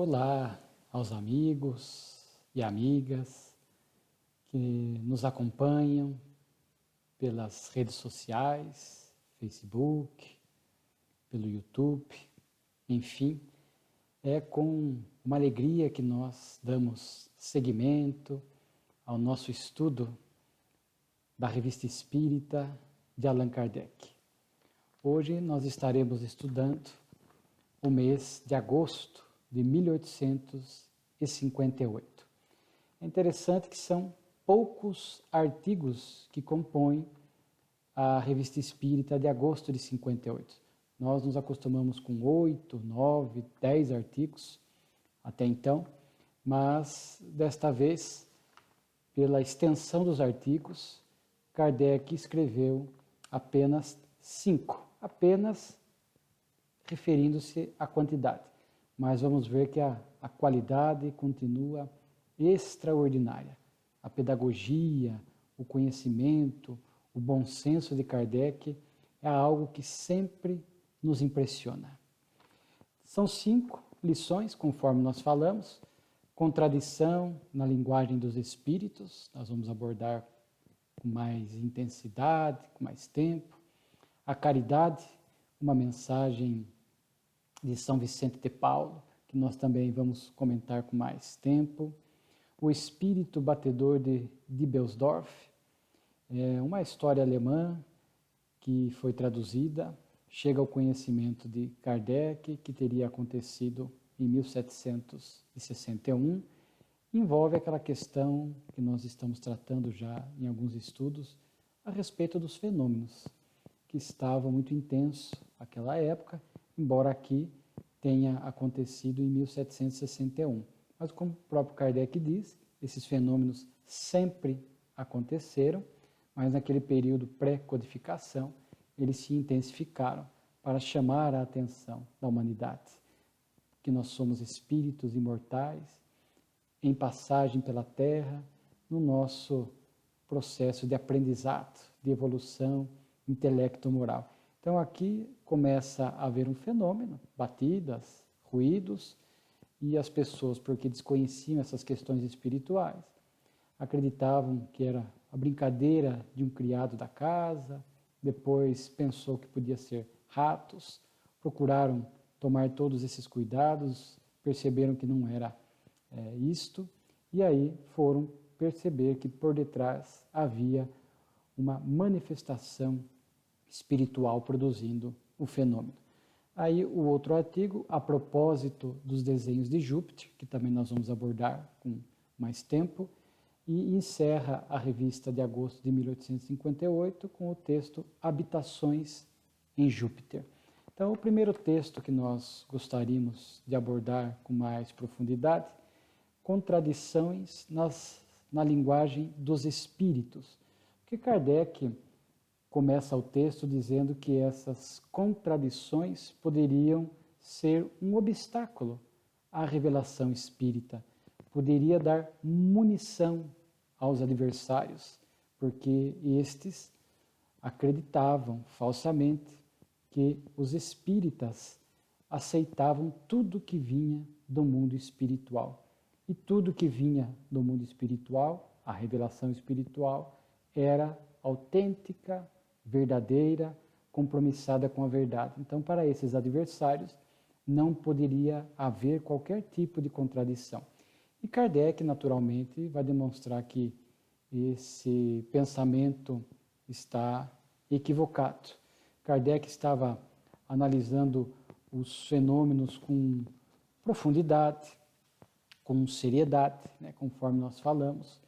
Olá aos amigos e amigas que nos acompanham pelas redes sociais, Facebook, pelo YouTube, enfim, é com uma alegria que nós damos seguimento ao nosso estudo da Revista Espírita de Allan Kardec. Hoje nós estaremos estudando o mês de agosto de 1858. É interessante que são poucos artigos que compõem a Revista Espírita de agosto de 58. Nós nos acostumamos com 8, 9, 10 artigos até então, mas desta vez, pela extensão dos artigos, Kardec escreveu apenas 5, apenas referindo-se à quantidade. Mas vamos ver que a qualidade continua extraordinária. A pedagogia, o conhecimento, o bom senso de Kardec é algo que sempre nos impressiona. São 5 lições, conforme nós falamos. Contradição na linguagem dos espíritos, nós vamos abordar com mais intensidade, com mais tempo. A caridade, uma mensagem de São Vicente de Paulo, que nós também vamos comentar com mais tempo. O espírito batedor de Diebelsdorff, é uma história alemã que foi traduzida, chega ao conhecimento de Kardec, que teria acontecido em 1761, envolve aquela questão que nós estamos tratando já em alguns estudos, a respeito dos fenômenos, que estavam muito intensos naquela época, embora aqui tenha acontecido em 1761. Mas como o próprio Kardec diz, esses fenômenos sempre aconteceram, mas naquele período pré-codificação, eles se intensificaram para chamar a atenção da humanidade, que nós somos espíritos imortais, em passagem pela Terra, no nosso processo de aprendizado, de evolução intelecto-moral. Então aqui começa a haver um fenômeno, batidas, ruídos, e as pessoas, porque desconheciam essas questões espirituais, acreditavam que era a brincadeira de um criado da casa, depois pensou que podia ser ratos, procuraram tomar todos esses cuidados, perceberam que não era isto, e aí foram perceber que por detrás havia uma manifestação espiritual produzindo o fenômeno. Aí o outro artigo, a propósito dos desenhos de Júpiter, que também nós vamos abordar com mais tempo, e encerra a revista de agosto de 1858 com o texto Habitações em Júpiter. Então, o primeiro texto que nós gostaríamos de abordar com mais profundidade, contradições na linguagem dos espíritos. Porque Kardec começa o texto dizendo que essas contradições poderiam ser um obstáculo à revelação espírita, poderia dar munição aos adversários, porque estes acreditavam falsamente que os espíritas aceitavam tudo que vinha do mundo espiritual. E tudo que vinha do mundo espiritual, a revelação espiritual, era autêntica, verdadeira, compromissada com a verdade. Então, para esses adversários, não poderia haver qualquer tipo de contradição. E Kardec, naturalmente, vai demonstrar que esse pensamento está equivocado. Kardec estava analisando os fenômenos com profundidade, com seriedade, né, conforme nós falamos,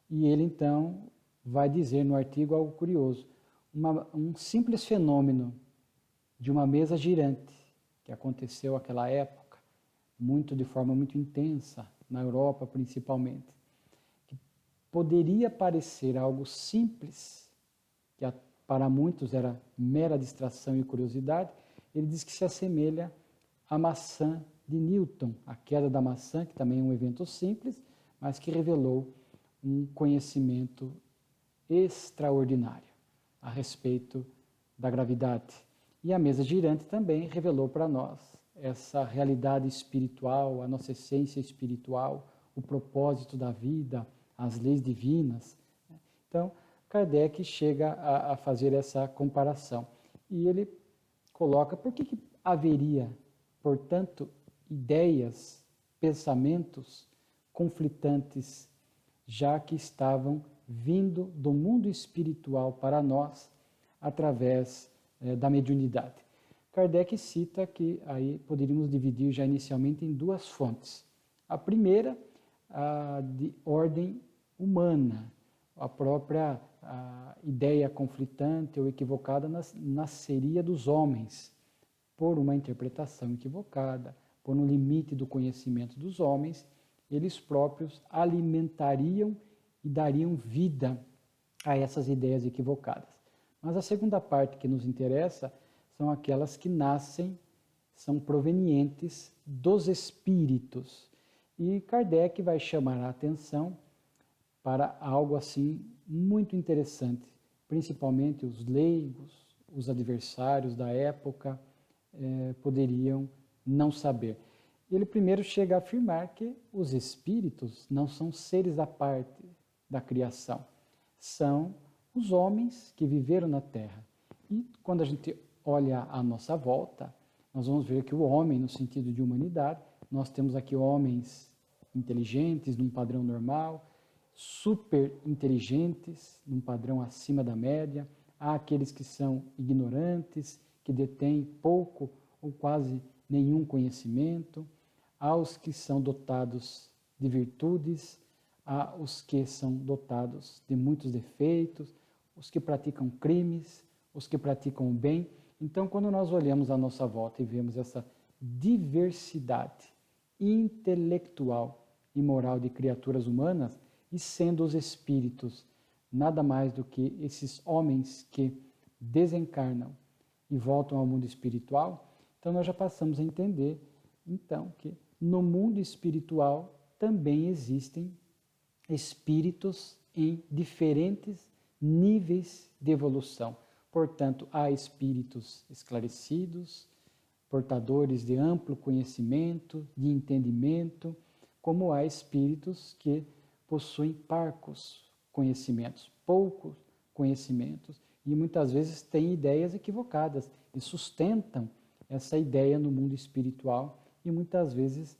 e ele, então, vai dizer no artigo algo curioso. Um simples fenômeno de uma mesa girante, que aconteceu naquela época, de forma muito intensa, na Europa principalmente, que poderia parecer algo simples, que para muitos era mera distração e curiosidade, ele diz que se assemelha à maçã de Newton, a queda da maçã, que também é um evento simples, mas que revelou um conhecimento extraordinário a respeito da gravidade. E a mesa girante também revelou para nós essa realidade espiritual, a nossa essência espiritual, o propósito da vida, as leis divinas. Então, Kardec chega a fazer essa comparação. E ele coloca por que haveria, portanto, ideias, pensamentos conflitantes, já que estavam vindo do mundo espiritual para nós através da mediunidade. Kardec cita que aí poderíamos dividir já inicialmente em duas fontes. A primeira, a de ordem humana, a própria ideia conflitante ou equivocada nasceria dos homens, por uma interpretação equivocada, por um limite do conhecimento dos homens, eles próprios alimentariam e dariam vida a essas ideias equivocadas. Mas a segunda parte que nos interessa são aquelas que nascem, são provenientes dos espíritos. E Kardec vai chamar a atenção para algo assim muito interessante, principalmente os leigos, os adversários da época poderiam não saber. Ele primeiro chega a afirmar que os espíritos não são seres à parte da criação, são os homens que viveram na Terra. E quando a gente olha à nossa volta, nós vamos ver que o homem, no sentido de humanidade, nós temos aqui homens inteligentes, num padrão normal, super inteligentes, num padrão acima da média, há aqueles que são ignorantes, que detêm pouco ou quase nenhum conhecimento, há os que são dotados de virtudes, há os que são dotados de muitos defeitos, os que praticam crimes, os que praticam o bem. Então, quando nós olhamos à nossa volta e vemos essa diversidade intelectual e moral de criaturas humanas, e sendo os espíritos nada mais do que esses homens que desencarnam e voltam ao mundo espiritual, então nós já passamos a entender então que no mundo espiritual também existem espíritos em diferentes níveis de evolução. Portanto, há espíritos esclarecidos, portadores de amplo conhecimento, de entendimento, como há espíritos que possuem parcos conhecimentos, poucos conhecimentos, e muitas vezes têm ideias equivocadas e sustentam essa ideia no mundo espiritual e muitas vezes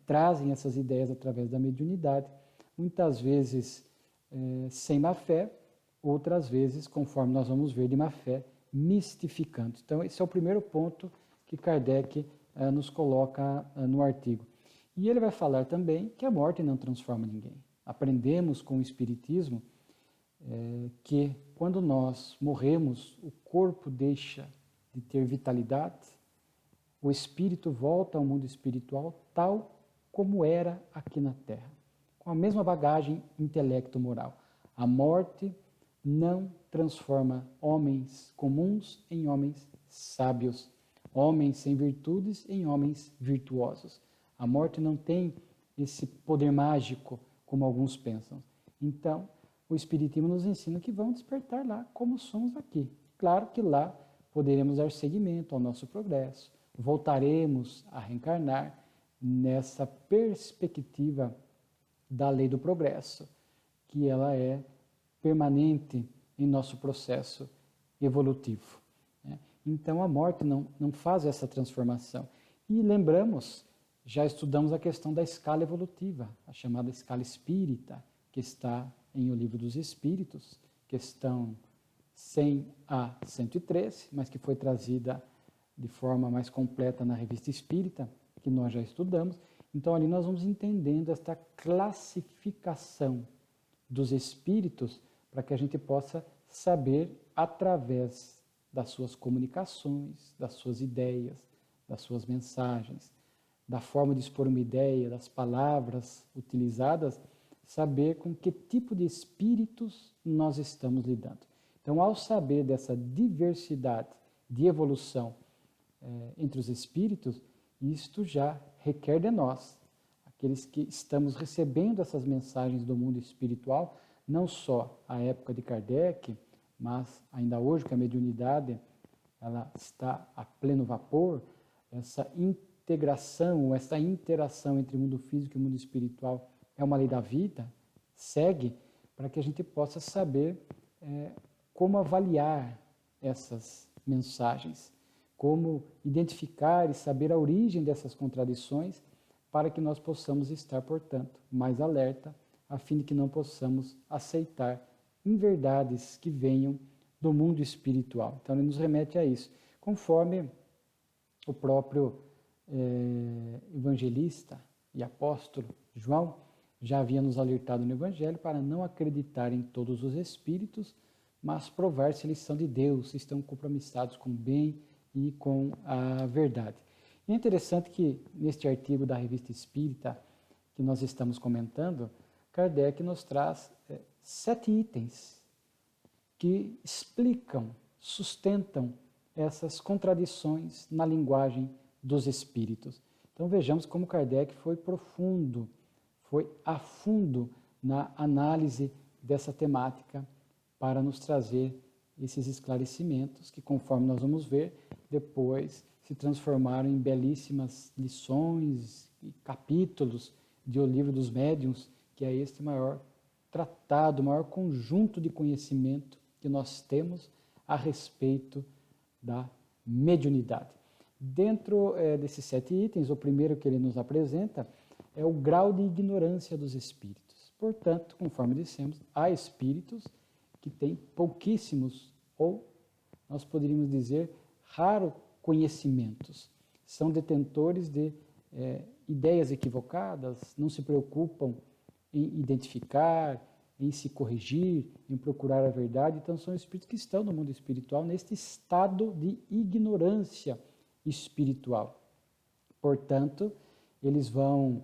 trazem essas ideias através da mediunidade, muitas vezes sem má fé, outras vezes, conforme nós vamos ver, de má fé, mistificando. Então, esse é o primeiro ponto que Kardec nos coloca no artigo. E ele vai falar também que a morte não transforma ninguém. Aprendemos com o Espiritismo que quando nós morremos, o corpo deixa de ter vitalidade, o espírito volta ao mundo espiritual tal como era aqui na Terra, com a mesma bagagem intelecto-moral. A morte não transforma homens comuns em homens sábios, homens sem virtudes em homens virtuosos. A morte não tem esse poder mágico como alguns pensam. Então, o Espiritismo nos ensina que vamos despertar lá como somos aqui. Claro que lá poderemos dar seguimento ao nosso progresso, voltaremos a reencarnar nessa perspectiva da lei do progresso, que ela é permanente em nosso processo evolutivo. Então, a morte não faz essa transformação. E lembramos, já estudamos a questão da escala evolutiva, a chamada escala espírita, que está em O Livro dos Espíritos, questão 100 a 113, mas que foi trazida de forma mais completa na Revista Espírita, que nós já estudamos. Então, ali nós vamos entendendo esta classificação dos espíritos para que a gente possa saber, através das suas comunicações, das suas ideias, das suas mensagens, da forma de expor uma ideia, das palavras utilizadas, saber com que tipo de espíritos nós estamos lidando. Então, ao saber dessa diversidade de evolução entre os espíritos, isto já requer de nós, aqueles que estamos recebendo essas mensagens do mundo espiritual, não só à época de Kardec, mas ainda hoje que a mediunidade ela está a pleno vapor, essa inteligência integração, essa interação entre o mundo físico e o mundo espiritual é uma lei da vida, segue para que a gente possa saber como avaliar essas mensagens, como identificar e saber a origem dessas contradições, para que nós possamos estar, portanto, mais alerta, a fim de que não possamos aceitar inverdades que venham do mundo espiritual. Então, ele nos remete a isso, conforme o próprio evangelista e apóstolo João já havia nos alertado no Evangelho para não acreditar em todos os espíritos, mas provar se eles são de Deus, se estão compromissados com o bem e com a verdade. E é interessante que neste artigo da Revista Espírita que nós estamos comentando, Kardec nos traz 7 itens que explicam, sustentam essas contradições na linguagem dos espíritos. Então vejamos como Kardec foi profundo, foi a fundo na análise dessa temática para nos trazer esses esclarecimentos que, conforme nós vamos ver, depois se transformaram em belíssimas lições e capítulos de O Livro dos Médiuns, que é este maior tratado, maior conjunto de conhecimento que nós temos a respeito da mediunidade. Dentro desses 7 itens, o primeiro que ele nos apresenta é o grau de ignorância dos espíritos. Portanto, conforme dissemos, há espíritos que têm pouquíssimos, ou nós poderíamos dizer, raros conhecimentos. São detentores de ideias equivocadas, não se preocupam em identificar, em se corrigir, em procurar a verdade. Então, são espíritos que estão no mundo espiritual neste estado de ignorância espiritual. Portanto, eles vão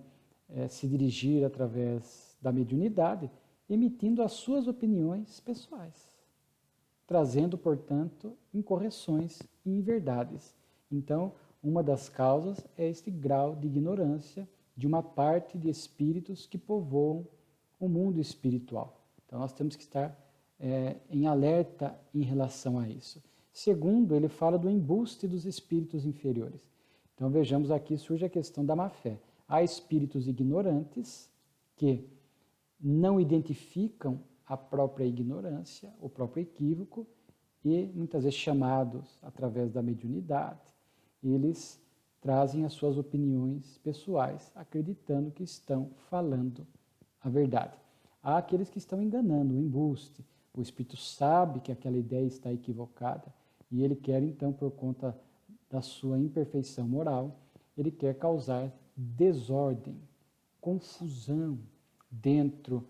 se dirigir através da mediunidade, emitindo as suas opiniões pessoais, trazendo, portanto, incorreções e inverdades. Então, uma das causas é este grau de ignorância de uma parte de espíritos que povoam o mundo espiritual. Então, nós temos que estar em alerta em relação a isso. Segundo, ele fala do embuste dos espíritos inferiores. Então, vejamos aqui, surge a questão da má-fé. Há espíritos ignorantes que não identificam a própria ignorância, o próprio equívoco, e muitas vezes chamados através da mediunidade, eles trazem as suas opiniões pessoais, acreditando que estão falando a verdade. Há aqueles que estão enganando, o embuste. O espírito sabe que aquela ideia está equivocada e ele quer, então, por conta da sua imperfeição moral, ele quer causar desordem, confusão dentro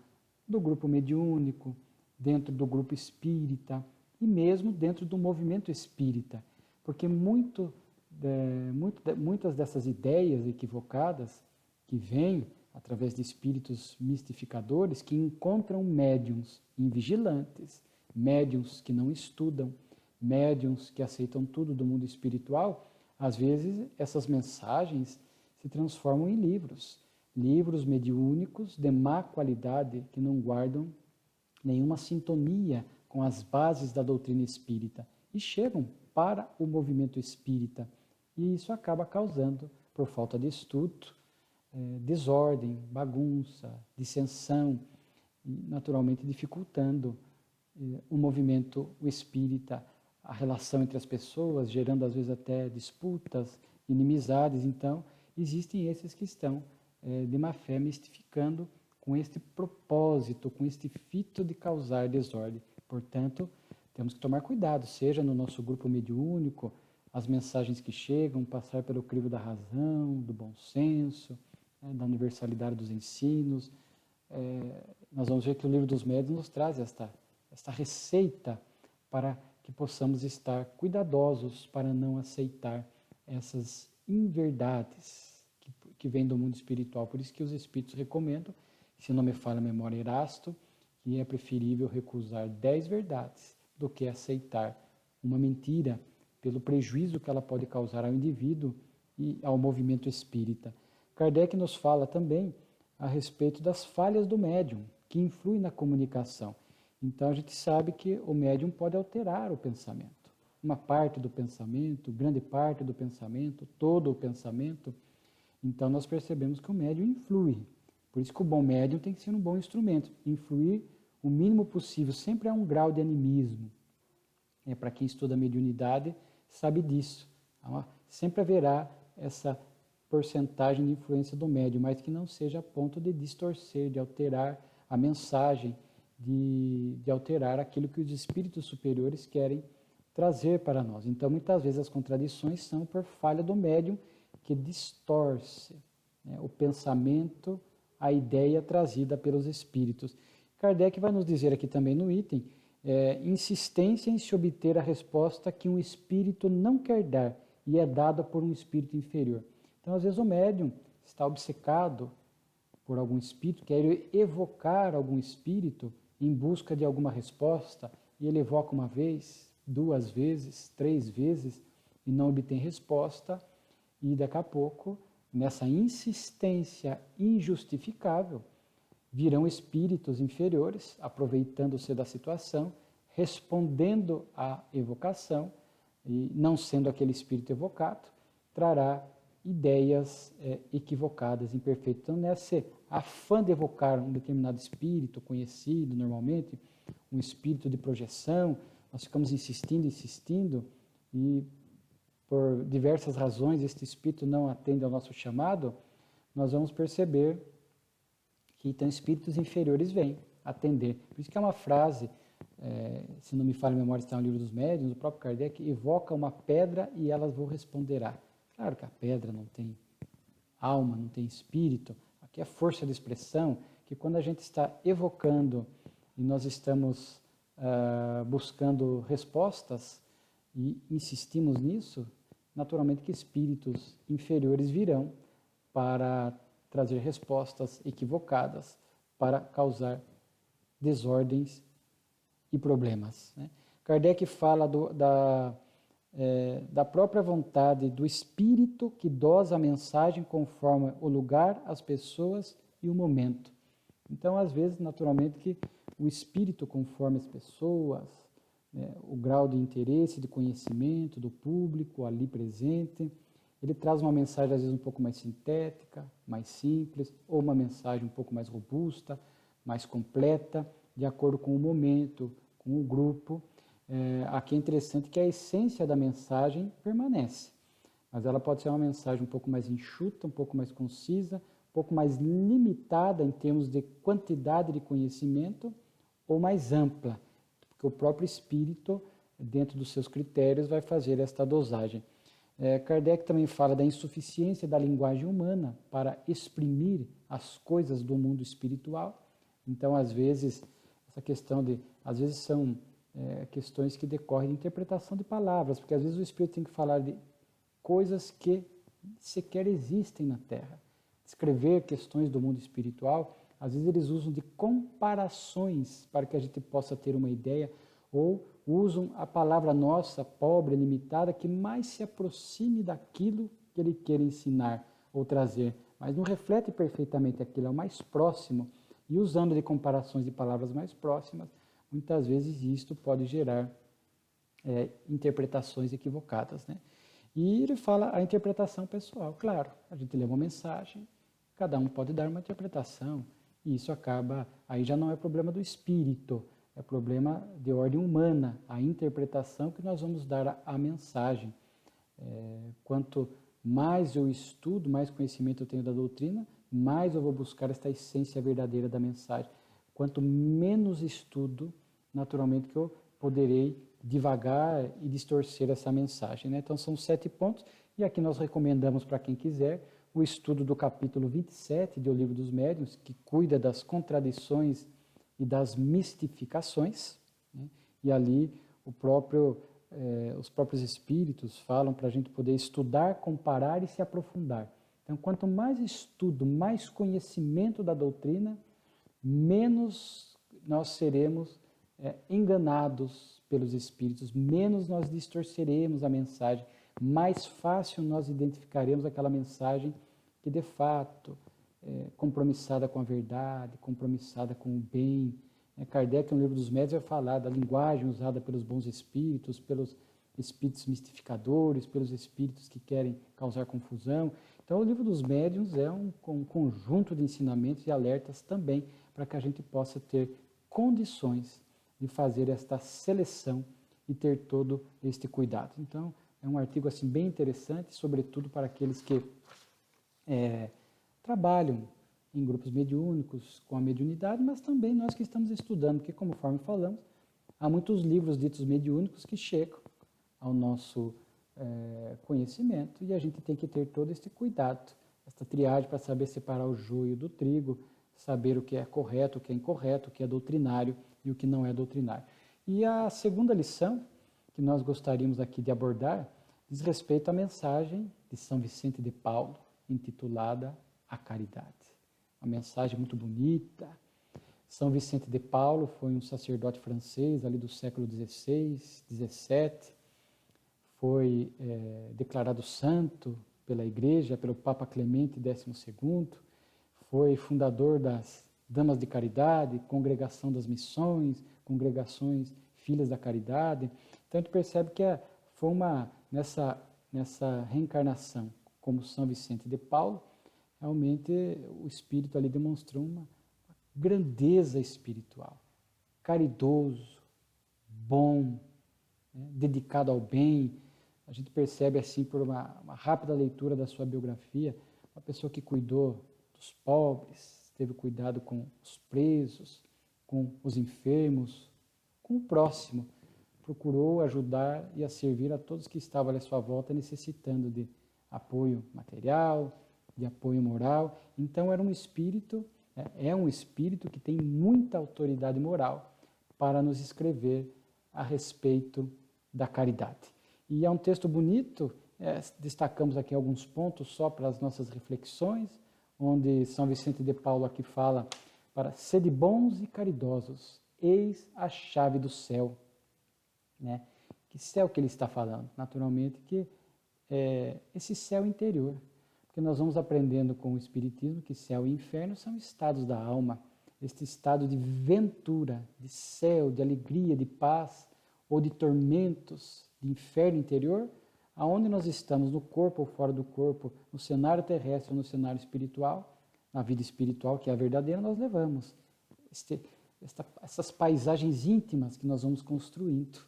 do grupo mediúnico, dentro do grupo espírita e mesmo dentro do movimento espírita, porque muitas dessas ideias equivocadas que vêm através de espíritos mistificadores que encontram médiuns invigilantes, médiuns que não estudam, médiuns que aceitam tudo do mundo espiritual, às vezes essas mensagens se transformam em livros, livros mediúnicos de má qualidade que não guardam nenhuma sintonia com as bases da doutrina espírita e chegam para o movimento espírita. E isso acaba causando, por falta de estudo, desordem, bagunça, dissensão, e naturalmente dificultando o movimento espírita, a relação entre as pessoas, gerando às vezes até disputas, inimizades. Então, existem esses que estão de má fé mistificando com este propósito, com este fito de causar desordem. Portanto, temos que tomar cuidado, seja no nosso grupo mediúnico, as mensagens que chegam, passar pelo crivo da razão, do bom senso, da universalidade dos ensinos. Nós vamos ver que o Livro dos Médiuns nos traz esta receita para que possamos estar cuidadosos para não aceitar essas inverdades que vêm do mundo espiritual. Por isso que os espíritos recomendam, se não me falha a memória, Erasto, que é preferível recusar 10 verdades do que aceitar uma mentira pelo prejuízo que ela pode causar ao indivíduo e ao movimento espírita. Kardec nos fala também a respeito das falhas do médium, que influem na comunicação. Então, a gente sabe que o médium pode alterar o pensamento. Uma parte do pensamento, grande parte do pensamento, todo o pensamento, Então nós percebemos que o médium influi. Por isso que o bom médium tem que ser um bom instrumento. Influir o mínimo possível, sempre há um grau de animismo. Para quem estuda a mediunidade, sabe disso. Sempre haverá essa porcentagem de influência do médium, mas que não seja a ponto de distorcer, de alterar a mensagem, de alterar aquilo que os espíritos superiores querem trazer para nós. Então, muitas vezes as contradições são por falha do médium que distorce o pensamento, a ideia trazida pelos espíritos. Kardec vai nos dizer aqui também no item, insistência em se obter a resposta que um espírito não quer dar e é dada por um espírito inferior. Então, às vezes o médium está obcecado por algum espírito, quer evocar algum espírito em busca de alguma resposta, e ele evoca uma vez, 2 vezes, 3 vezes, e não obtém resposta, e daqui a pouco, nessa insistência injustificável, virão espíritos inferiores, aproveitando-se da situação, respondendo à evocação, e não sendo aquele espírito evocado, trará ideias equivocadas, imperfeitas. Então, nesse afã de evocar um determinado espírito conhecido, normalmente, um espírito de projeção, nós ficamos insistindo, e por diversas razões este espírito não atende ao nosso chamado, nós vamos perceber que então espíritos inferiores vêm atender. Por isso que é uma frase, se não me falha a memória, está no Livro dos Médiuns, o próprio Kardec evoca uma pedra e ela vos responderá. Claro que a pedra não tem alma, não tem espírito, aqui é força de expressão, que quando a gente está evocando e nós estamos buscando respostas e insistimos nisso, naturalmente que espíritos inferiores virão para trazer respostas equivocadas, para causar desordens e problemas. Kardec fala da própria vontade do espírito que dosa a mensagem conforme o lugar, as pessoas e o momento. Então, às vezes, naturalmente, que o espírito, conforme as pessoas, o grau de interesse, de conhecimento do público ali presente, ele traz uma mensagem, às vezes, um pouco mais sintética, mais simples, ou uma mensagem um pouco mais robusta, mais completa, de acordo com o momento, com o grupo. Aqui é interessante que a essência da mensagem permanece, mas ela pode ser uma mensagem um pouco mais enxuta, um pouco mais concisa, um pouco mais limitada em termos de quantidade de conhecimento, ou mais ampla, porque o próprio espírito, dentro dos seus critérios, vai fazer esta dosagem. Kardec também fala da insuficiência da linguagem humana para exprimir as coisas do mundo espiritual. Então, às vezes, essa questão às vezes são questões que decorrem de interpretação de palavras, porque às vezes o espírito tem que falar de coisas que sequer existem na Terra. Descrever questões do mundo espiritual, às vezes eles usam de comparações para que a gente possa ter uma ideia, ou usam a palavra nossa, pobre, limitada, que mais se aproxime daquilo que ele quer ensinar ou trazer, mas não reflete perfeitamente aquilo, é o mais próximo. E usando de comparações de palavras mais próximas, muitas vezes isto pode gerar interpretações equivocadas. E ele fala a interpretação pessoal. Claro, a gente lê uma mensagem, cada um pode dar uma interpretação, e isso acaba, aí já não é problema do espírito, é problema de ordem humana, a interpretação que nós vamos dar à mensagem. Quanto mais eu estudo, mais conhecimento eu tenho da doutrina, mais eu vou buscar esta essência verdadeira da mensagem. Quanto menos estudo, naturalmente que eu poderei divagar e distorcer essa mensagem. Então são 7 pontos, e aqui nós recomendamos para quem quiser o estudo do capítulo 27 do Livro dos Médiuns, que cuida das contradições e das mistificações, e ali os próprios espíritos falam para a gente poder estudar, comparar e se aprofundar. Então, quanto mais estudo, mais conhecimento da doutrina, menos nós seremos enganados pelos espíritos, menos nós distorceremos a mensagem, mais fácil nós identificaremos aquela mensagem que de fato é compromissada com a verdade, compromissada com o bem. Kardec, no Livro dos Médiuns, vai falar da linguagem usada pelos bons espíritos, pelos espíritos mistificadores, pelos espíritos que querem causar confusão. Então, o livro dos médiuns é um conjunto de ensinamentos e alertas também para que a gente possa ter condições de fazer esta seleção e ter todo este cuidado. Então, é um artigo assim bem interessante, sobretudo para aqueles que trabalham em grupos mediúnicos, com a mediunidade, mas também nós que estamos estudando, porque conforme falamos, há muitos livros ditos mediúnicos que chegam ao nosso conhecimento e a gente tem que ter todo este cuidado, esta triagem para saber separar o joio do trigo, saber o que é correto, o que é incorreto, o que é doutrinário e o que não é doutrinário. E a segunda lição que nós gostaríamos aqui de abordar diz respeito à mensagem de São Vicente de Paulo, intitulada A Caridade. Uma mensagem muito bonita. São Vicente de Paulo foi um sacerdote francês ali do século XVI, XVII, foi declarado santo pela Igreja, pelo Papa Clemente XII, foi fundador das Damas de Caridade, Congregação das Missões, Congregações Filhas da Caridade. Então a gente percebe que foi nessa reencarnação como São Vicente de Paulo, realmente o espírito ali demonstrou uma grandeza espiritual, caridoso, bom, dedicado ao bem. A gente percebe assim por uma rápida leitura da sua biografia, uma pessoa que cuidou dos pobres, teve cuidado com os presos, com os enfermos, com o próximo, procurou ajudar e a servir a todos que estavam à sua volta necessitando de apoio material, de apoio moral. Então era um espírito, é um espírito que tem muita autoridade moral para nos escrever a respeito da caridade. E é um texto bonito, destacamos aqui alguns pontos só para as nossas reflexões, onde São Vicente de Paulo aqui fala para sede bons e caridosos, eis a chave do céu. Né? Que céu que ele está falando? Naturalmente que esse céu interior, porque nós vamos aprendendo com o Espiritismo que céu e inferno são estados da alma, este estado de ventura, de céu, de alegria, de paz, ou de tormentos, de inferno interior, aonde nós estamos, no corpo ou fora do corpo, no cenário terrestre ou no cenário espiritual, na vida espiritual, que é a verdadeira, nós levamos essas paisagens íntimas que nós vamos construindo.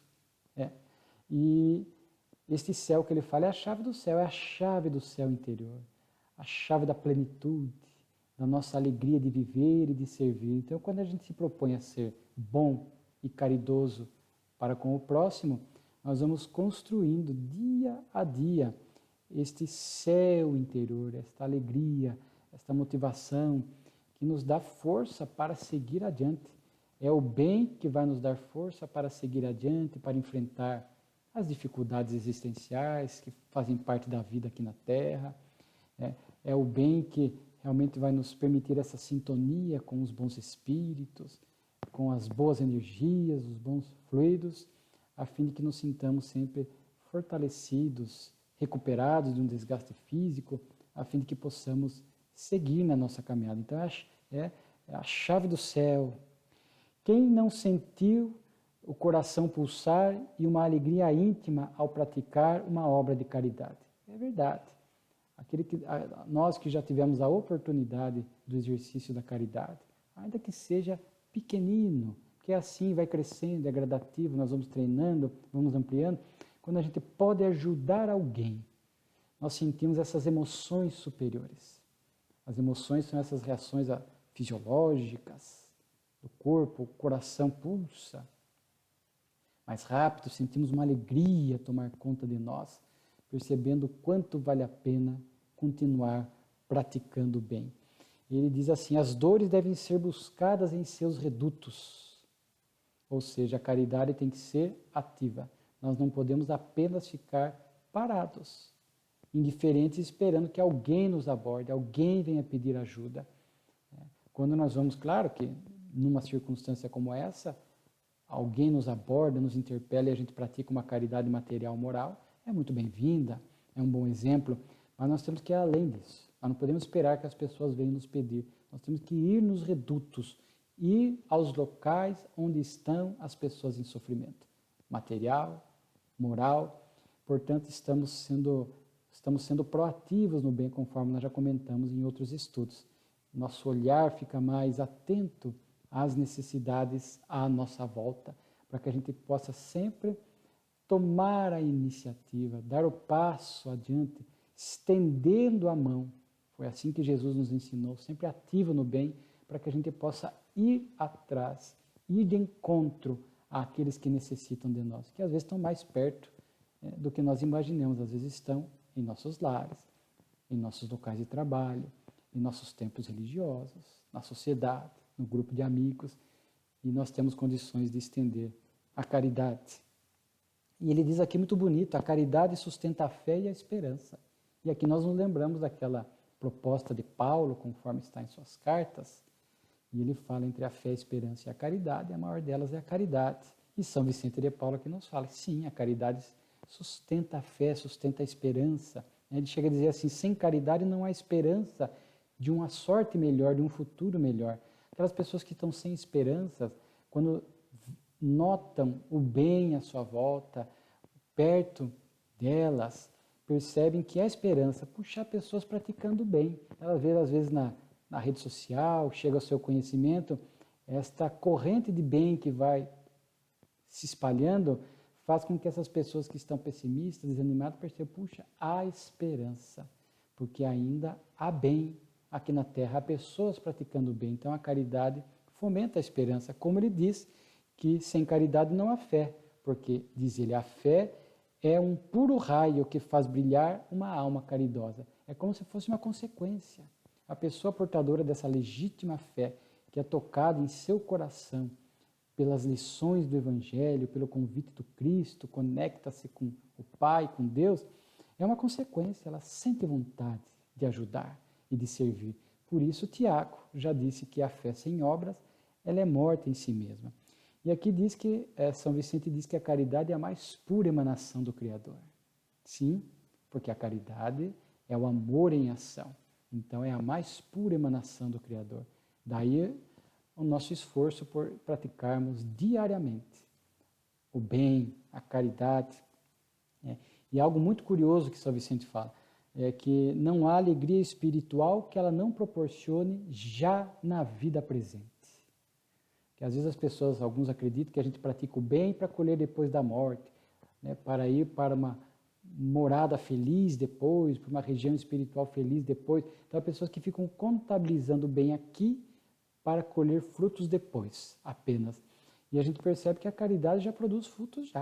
E este céu que ele fala é a chave do céu, é a chave do céu interior, a chave da plenitude, da nossa alegria de viver e de servir. Então, quando a gente se propõe a ser bom e caridoso para com o próximo, nós vamos construindo dia a dia este céu interior, esta alegria, esta motivação que nos dá força para seguir adiante. É o bem que vai nos dar força para seguir adiante, para enfrentar as dificuldades existenciais que fazem parte da vida aqui na Terra. É o bem que realmente vai nos permitir essa sintonia com os bons espíritos, com as boas energias, os bons fluidos, a fim de que nos sintamos sempre fortalecidos, recuperados de um desgaste físico, a fim de que possamos seguir na nossa caminhada. Então é a chave do céu. Quem não sentiu o coração pulsar e uma alegria íntima ao praticar uma obra de caridade? É verdade. Nós que já tivemos a oportunidade do exercício da caridade, ainda que seja pequenino, porque assim vai crescendo, é gradativo, nós vamos treinando, vamos ampliando. Quando a gente pode ajudar alguém, nós sentimos essas emoções superiores. As emoções são essas reações fisiológicas do corpo, o coração pulsa mais rápido, sentimos uma alegria tomar conta de nós, percebendo o quanto vale a pena continuar praticando o bem. Ele diz assim, as dores devem ser buscadas em seus redutos, ou seja, a caridade tem que ser ativa. Nós não podemos apenas ficar parados, indiferentes, esperando que alguém nos aborde, alguém venha pedir ajuda. Quando nós vamos, claro que numa circunstância como essa, alguém nos aborda, nos interpela e a gente pratica uma caridade material moral, é muito bem-vinda, é um bom exemplo, mas nós temos que ir além disso. Nós não podemos esperar que as pessoas venham nos pedir, nós temos que ir nos redutos, ir aos locais onde estão as pessoas em sofrimento, material, moral. Portanto, estamos sendo estamos sendo proativos no bem, conforme nós já comentamos em outros estudos. Nosso olhar fica mais atento às necessidades à nossa volta, para que a gente possa sempre tomar a iniciativa, dar o passo adiante, estendendo a mão. Foi assim que Jesus nos ensinou, sempre ativo no bem, para que a gente possa ir atrás, ir de encontro àqueles que necessitam de nós, que às vezes estão mais perto do que nós imaginamos, às vezes estão em nossos lares, em nossos locais de trabalho, em nossos templos religiosos, na sociedade, no grupo de amigos, e nós temos condições de estender a caridade. E ele diz aqui muito bonito, a caridade sustenta a fé e a esperança. E aqui nós nos lembramos daquela proposta de Paulo, conforme está em suas cartas, e ele fala entre a fé, a esperança e a caridade, e a maior delas é a caridade. E São Vicente de Paulo aqui nos fala, sim, a caridade sustenta a fé, sustenta a esperança. Ele chega a dizer assim, sem caridade não há esperança de uma sorte melhor, de um futuro melhor. Aquelas pessoas que estão sem esperança, quando notam o bem à sua volta, perto delas, percebem que há esperança. Puxar pessoas praticando o bem. Elas vê, às vezes, na rede social, chega ao seu conhecimento, esta corrente de bem que vai se espalhando, faz com que essas pessoas que estão pessimistas, desanimadas, percebam, puxa, há esperança, porque ainda há bem aqui na Terra, há pessoas praticando o bem. Então a caridade fomenta a esperança, como ele diz que sem caridade não há fé, porque, diz ele, a fé é um puro raio que faz brilhar uma alma caridosa. É como se fosse uma consequência. A pessoa portadora dessa legítima fé, que é tocada em seu coração pelas lições do Evangelho, pelo convite do Cristo, conecta-se com o Pai, com Deus, é uma consequência, ela sente vontade de ajudar e de servir. Por isso, Tiago já disse que a fé sem obras, ela é morta em si mesma. E aqui diz que, São Vicente diz que a caridade é a mais pura emanação do Criador. Sim, porque a caridade é o amor em ação. Então, é a mais pura emanação do Criador. Daí o nosso esforço por praticarmos diariamente o bem, a caridade. E algo muito curioso que São Vicente fala, é que não há alegria espiritual que ela não proporcione já na vida presente. Que às vezes as pessoas, alguns acreditam que a gente pratica o bem para colher depois da morte, né, para ir para uma morada feliz depois, para uma região espiritual feliz depois. Então, há pessoas que ficam contabilizando o bem aqui para colher frutos depois, apenas. E a gente percebe que a caridade já produz frutos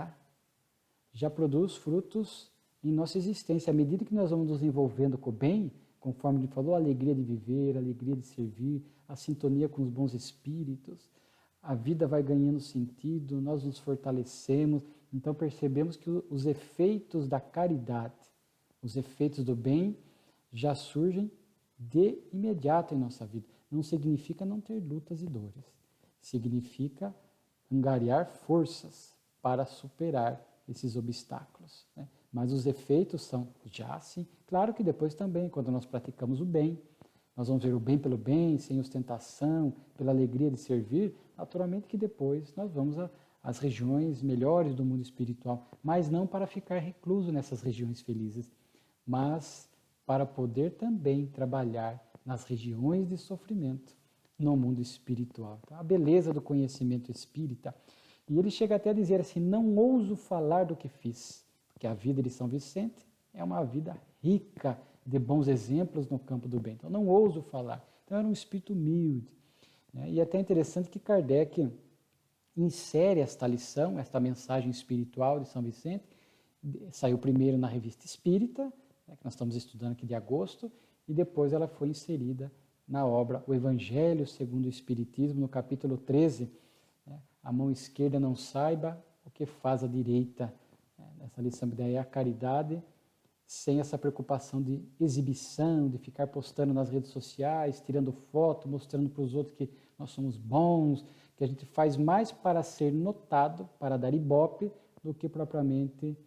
já produz frutos em nossa existência. À medida que nós vamos nos envolvendo com o bem, conforme ele falou, a alegria de viver, a alegria de servir, a sintonia com os bons espíritos, a vida vai ganhando sentido, nós nos fortalecemos, então percebemos que os efeitos da caridade, os efeitos do bem, já surgem de imediato em nossa vida. Não significa não ter lutas e dores, significa angariar forças para superar esses obstáculos, né? Mas os efeitos são já assim. Claro que depois também, quando nós praticamos o bem, nós vamos ver o bem pelo bem, sem ostentação, pela alegria de servir, naturalmente que depois nós vamos às regiões melhores do mundo espiritual, mas não para ficar recluso nessas regiões felizes, mas para poder também trabalhar nas regiões de sofrimento no mundo espiritual. Então, a beleza do conhecimento espírita. E ele chega até a dizer assim, não ouso falar do que fiz, porque a vida de São Vicente é uma vida rica de bons exemplos no campo do bem. Então, não ouso falar. Então, era um espírito humilde. Né? E é até interessante que Kardec insere esta lição, esta mensagem espiritual de São Vicente, saiu primeiro na Revista Espírita, né, que nós estamos estudando aqui de agosto, e depois ela foi inserida na obra O Evangelho segundo o Espiritismo, no capítulo 13, né, a mão esquerda não saiba o que faz a direita. Essa lição daí é a caridade, sem essa preocupação de exibição, de ficar postando nas redes sociais, tirando foto, mostrando para os outros que nós somos bons, que a gente faz mais para ser notado, para dar ibope, do que propriamente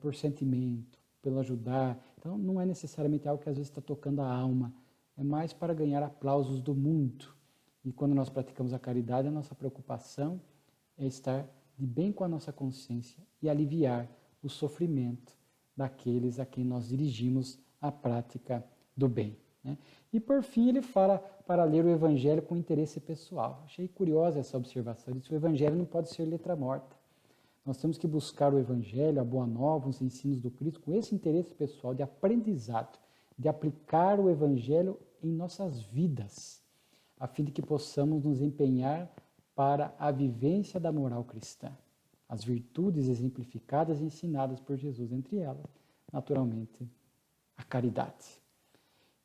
por sentimento, pelo ajudar. Então, não é necessariamente algo que às vezes está tocando a alma, é mais para ganhar aplausos do mundo. E quando nós praticamos a caridade, a nossa preocupação é estar de bem com a nossa consciência e aliviar o sofrimento daqueles a quem nós dirigimos a prática do bem. Né? E por fim ele fala para ler o Evangelho com interesse pessoal. Achei curiosa essa observação. Ele diz que o Evangelho não pode ser letra morta. Nós temos que buscar o Evangelho, a Boa Nova, os ensinos do Cristo, com esse interesse pessoal de aprendizado, de aplicar o Evangelho em nossas vidas, a fim de que possamos nos empenhar para a vivência da moral cristã, as virtudes exemplificadas e ensinadas por Jesus, entre elas, naturalmente, a caridade.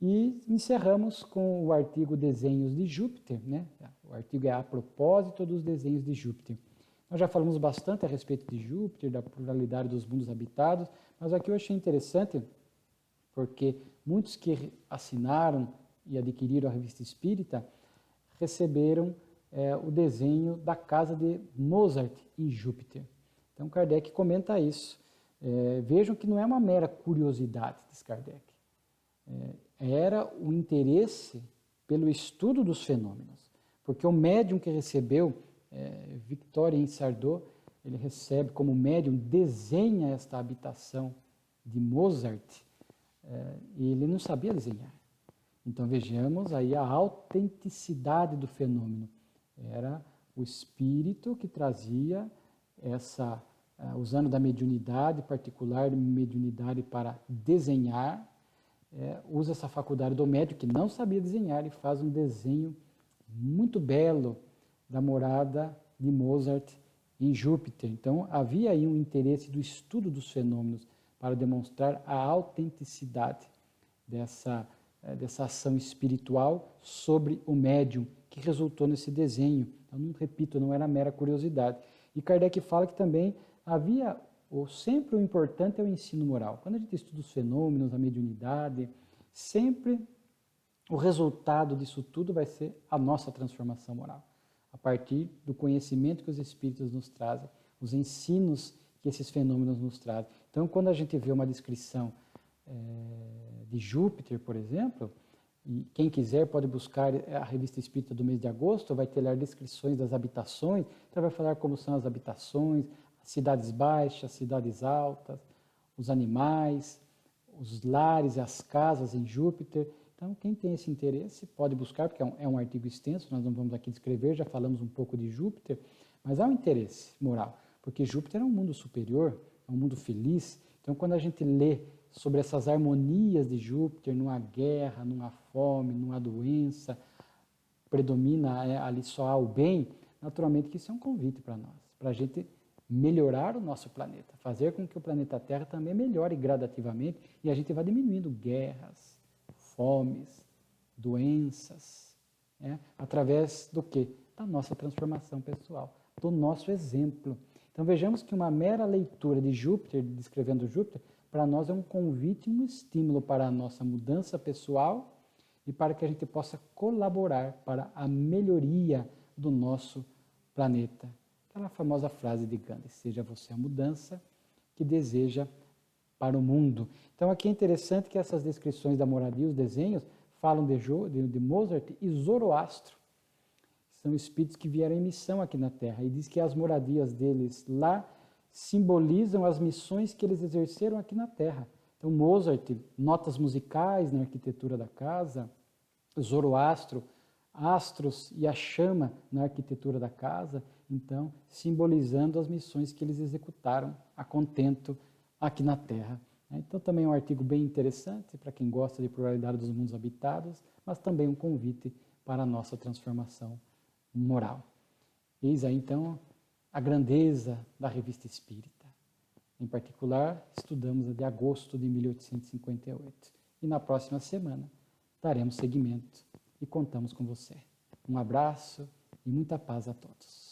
E encerramos com o artigo Desenhos de Júpiter, né? O artigo é a propósito dos desenhos de Júpiter. Nós já falamos bastante a respeito de Júpiter, da pluralidade dos mundos habitados, mas aqui eu achei interessante porque muitos que assinaram e adquiriram a Revista Espírita receberam o desenho da casa de Mozart em Júpiter. Então Kardec comenta isso. Vejam que não é uma mera curiosidade, diz Kardec. Era o interesse pelo estudo dos fenômenos, porque o médium que recebeu Victorien Sardou, ele recebe como médium, desenha esta habitação de Mozart, e ele não sabia desenhar. Então vejamos aí a autenticidade do fenômeno. Era o espírito que trazia essa, usando da mediunidade particular, mediunidade para desenhar, usa essa faculdade do médium que não sabia desenhar e faz um desenho muito belo da morada de Mozart em Júpiter. Então, havia aí um interesse do estudo dos fenômenos para demonstrar a autenticidade dessa ação espiritual sobre o médium, que resultou nesse desenho. Eu não repito, não era mera curiosidade. E Kardec fala que também havia, ou sempre o importante é o ensino moral. Quando a gente estuda os fenômenos, a mediunidade, sempre o resultado disso tudo vai ser a nossa transformação moral, a partir do conhecimento que os espíritos nos trazem, os ensinos que esses fenômenos nos trazem. Então, quando a gente vê uma descrição de Júpiter, por exemplo, e quem quiser pode buscar a Revista Espírita do mês de agosto, vai ter lá descrições das habitações, então vai falar como são as habitações, as cidades baixas, cidades altas, os animais, os lares e as casas em Júpiter. Então, quem tem esse interesse pode buscar, porque é um artigo extenso, nós não vamos aqui descrever, já falamos um pouco de Júpiter, mas há um interesse moral, porque Júpiter é um mundo superior, é um mundo feliz. Então, quando a gente lê sobre essas harmonias de Júpiter, não há guerra, não há fome, não há doença, predomina ali só há o bem, naturalmente que isso é um convite para nós, para a gente melhorar o nosso planeta, fazer com que o planeta Terra também melhore gradativamente e a gente vá diminuindo guerras, fomes, doenças, através do quê? Da nossa transformação pessoal, do nosso exemplo. Então vejamos que uma mera leitura de Júpiter, descrevendo Júpiter, para nós é um convite e um estímulo para a nossa mudança pessoal e para que a gente possa colaborar para a melhoria do nosso planeta. Aquela famosa frase de Gandhi, seja você a mudança que deseja para o mundo. Então aqui é interessante que essas descrições da moradia, os desenhos, falam de Mozart e Zoroastro. São espíritos que vieram em missão aqui na Terra e diz que as moradias deles lá simbolizam as missões que eles exerceram aqui na Terra. Então Mozart, notas musicais na arquitetura da casa, Zoroastro, astros e a chama na arquitetura da casa, então simbolizando as missões que eles executaram a contento aqui na Terra. Então também é um artigo bem interessante para quem gosta de pluralidade dos mundos habitados, mas também um convite para a nossa transformação moral. Eis aí então a grandeza da Revista Espírita. Em particular, estudamos a de agosto de 1858. E na próxima semana daremos seguimento e contamos com você. Um abraço e muita paz a todos.